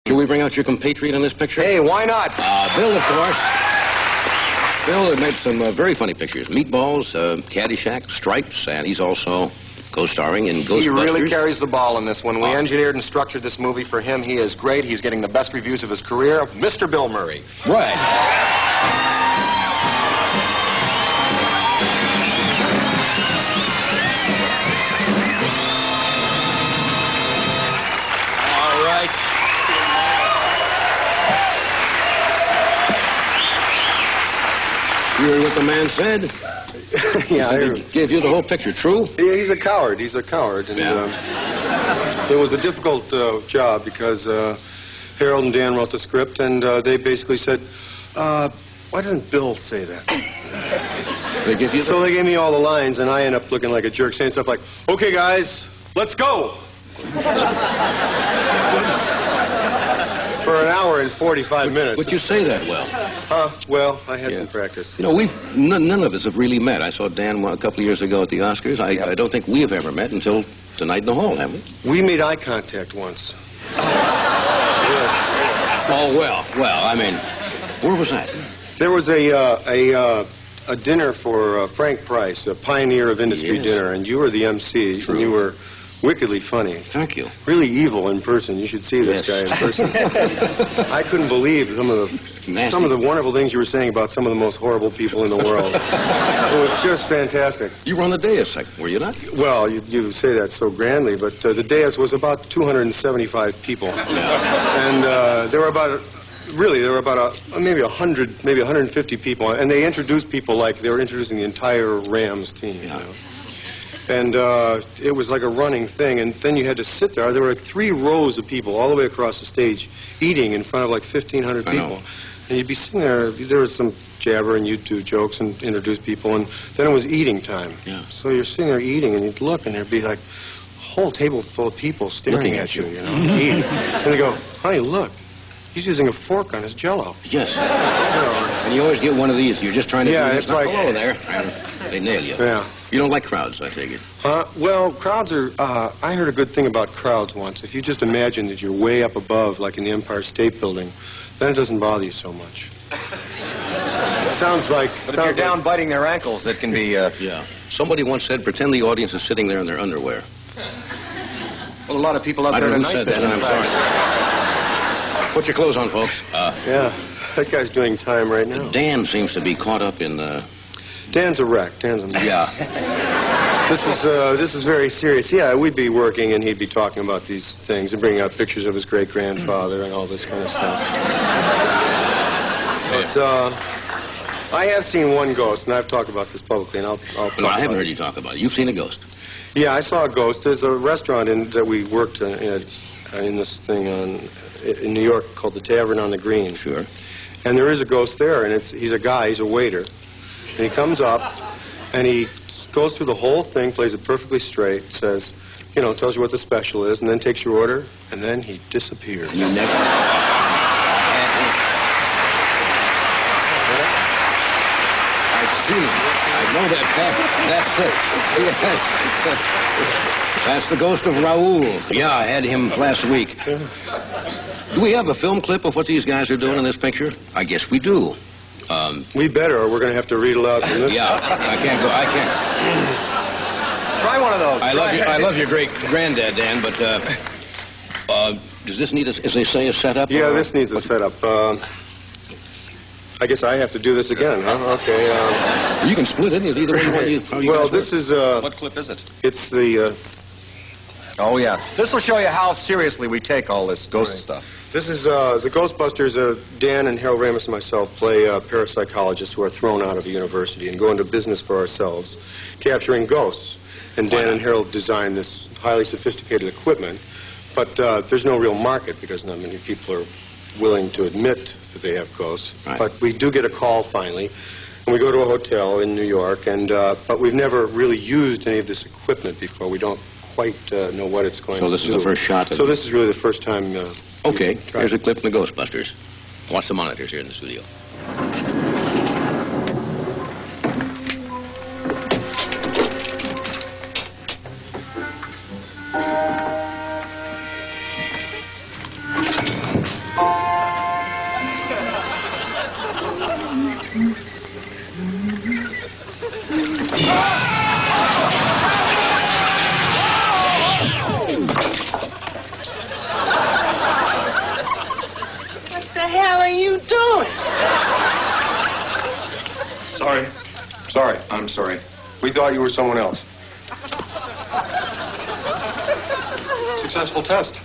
Should we bring out your compatriot in this picture? Hey, why not? Bill, of course. Bill had made some very funny pictures. Meatballs, Caddyshack, Stripes, and he's also co-starring in Ghostbusters. He really carries the ball in this one. We engineered and structured this movie for him. He is great. He's getting the best reviews of his career. Mr. Bill Murray. Right. All right. You heard what the man said? Yeah, He gave you the whole picture. True? Yeah, he's a coward. He's a coward. And it was a difficult job because Harold and Dan wrote the script, and they basically said, why doesn't Bill say that? They give you So they gave me all the lines, and I end up looking like a jerk, saying stuff like, okay, guys, let's go. For an hour and 45 minutes. But you say that well. Well, I had some practice. You know, none of us have really met. I saw Dan a couple of years ago at the Oscars. I don't think we have ever met until tonight in the hall, have we? We made eye contact once. Yes. Oh, well, I mean, where was that? There was a dinner for Frank Price, a pioneer of industry dinner, and you were the MC. True. And you were wickedly funny. Thank you. Really evil in person. You should see this guy in person. I couldn't believe some of the wonderful things you were saying about some of the most horrible people in the world. It was just fantastic. You were on the dais, were you not? Well, you say that so grandly, but the dais was about 275 people. Yeah. And there were about maybe 100, maybe 150 people, and they introduced people like they were introducing the entire Rams team. Yeah. You know? And it was like a running thing, and then you had to sit there. There were like 3 rows of people all the way across the stage eating in front of like 1,500 people. And you'd be sitting there, there was some jabber, and you'd do jokes and introduce people, and then it was eating time. Yeah. So you're sitting there eating, and you'd look, and there'd be like a whole table full of people staring Looking at you, you know, eating. And they go, honey, look, he's using a fork on his Jell-O. Yes. And you always get one of these. You're just trying to it's like, hello there. And they nail you. Yeah. You don't like crowds, I take it. Well, crowds are, I heard a good thing about crowds once. If you just imagine that you're way up above, like in the Empire State Building, then it doesn't bother you so much. Sounds like... But if you're down biting their ankles, that can be... Yeah. Somebody once said, pretend the audience is sitting there in their underwear. Well, a lot of people out there tonight... I don't know who said that, and I'm sorry. Put your clothes on, folks. Yeah, that guy's doing time right now. Dan seems to be caught up in... Dan's a wreck. Dan's a mess. Yeah. This is very serious. Yeah, we'd be working, and he'd be talking about these things and bringing out pictures of his great-grandfather and all this kind of stuff. But I have seen one ghost, and I've talked about this publicly, and I'll talk No, I haven't heard you talk about it. You've seen a ghost. Yeah, I saw a ghost. There's a restaurant that we worked in this thing in New York called the Tavern on the Green. Sure. And there is a ghost there, and he's a guy, he's a waiter. And he comes up, and he goes through the whole thing, plays it perfectly straight, says, you know, tells you what the special is, and then takes your order, and then he disappears. You never... I've seen him. I know that's it. Yes. That's the ghost of Raoul. Yeah, I had him last week. Do we have a film clip of what these guys are doing in this picture? I guess we do. We better, or we're going to have to read aloud from this. Yeah, I can't. Try one of those. I love your great-granddad, Dan, but does this need, as they say, a setup? Yeah, this needs a setup. I guess I have to do this again, huh? Okay. You can split it either way you want. Well, this is... What clip is it? It's the... Oh, yeah. This will show you how seriously we take all this ghost stuff. This is the Ghostbusters. Dan and Harold Ramis and myself play parapsychologists who are thrown out of a university and go into business for ourselves, capturing ghosts. And Dan and Harold design this highly sophisticated equipment, but there's no real market because not many people are willing to admit that they have ghosts. Right. But we do get a call finally, and we go to a hotel in New York, and but we've never really used any of this equipment before. We don't quite know what it's going to do. So this is the first shot of So this is really the first time... Okay, here's a clip from the Ghostbusters. Watch the monitors here in the studio. Sorry, I'm sorry. We thought you were someone else. Successful test.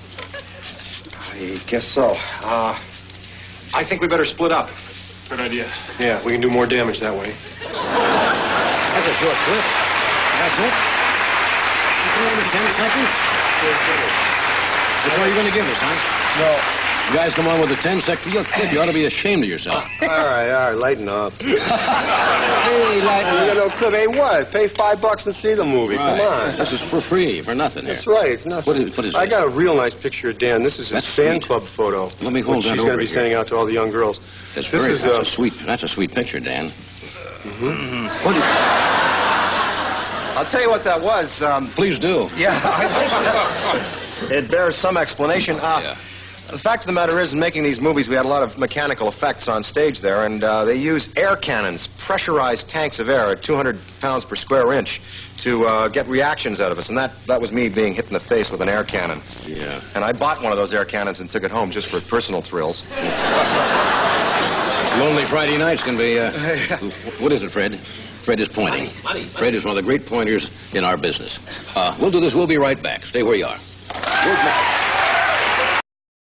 I guess so. I think we better split up. Good idea. Yeah, we can do more damage that way. That's a short clip. That's it? You only 10 seconds? That's all you're going to give us, huh? No. You guys come on with a 10-second. Look, kid, you ought to be ashamed of yourself. All right, lighten up. Hey, lighten up. You got no clip. Hey, what? Pay $5 and see the movie. Right. Come on. This is for free, for nothing here. That's right. It's nothing. What is I this? got a real nice picture of Dan. This is his That's fan sweet. club photo. Let me hold which that she's over going to be here. sending out to all the young girls. That's a sweet picture, Dan. Mm-hmm. What do you... I'll tell you what that was. Please do. Yeah, I think it bears some explanation. Yeah. The fact of the matter is, in making these movies, we had a lot of mechanical effects on stage there, and they use air cannons, pressurized tanks of air at 200 pounds per square inch to get reactions out of us, and that was me being hit in the face with an air cannon. Yeah. And I bought one of those air cannons and took it home just for personal thrills. Lonely Friday nights can be, what is it, Fred? Fred is pointing. Fred is one of the great pointers in our business. We'll do this. We'll be right back. Stay where you are. Where's my...